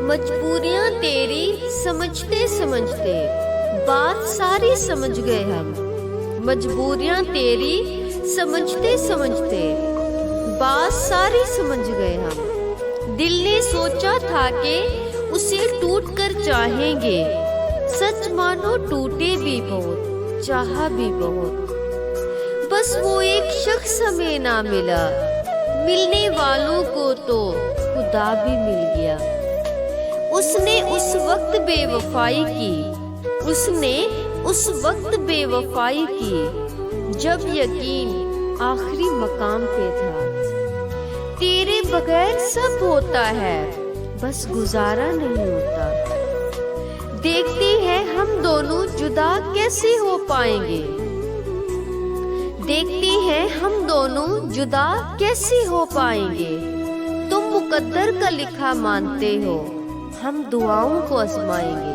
مجبوریاں تیری سمجھتے سمجھتے بات ساری سمجھ گئے ہم، مجبوریاں تیری سمجھتے سمجھتے بات ساری سمجھ گئے ہم۔ دل نے سوچا تھا کہ اسے ٹوٹ کر چاہیں گے، سچ مانو ٹوٹے بھی بہت، چاہا بھی بہت، بس وہ ایک شخص ہمیں نہ ملا، ملنے والوں کو تو خدا بھی مل گیا۔ اس نے اس وقت بے وفائی کی، اس نے اس وقت بے وفائی کی جب یقین آخری مقام پہ تھا۔ تیرے بغیر سب ہوتا ہے بس گزارا نہیں ہوتا، دیکھتے ہیں ہم دونوں جدا کیسے ہو پائیں گے، دیکھتے ہیں ہم دونوں جدا کیسے ہو پائیں گے۔ تم مقدر کا لکھا مانتے ہو، ہم دعاؤں کو آزمائیں گے۔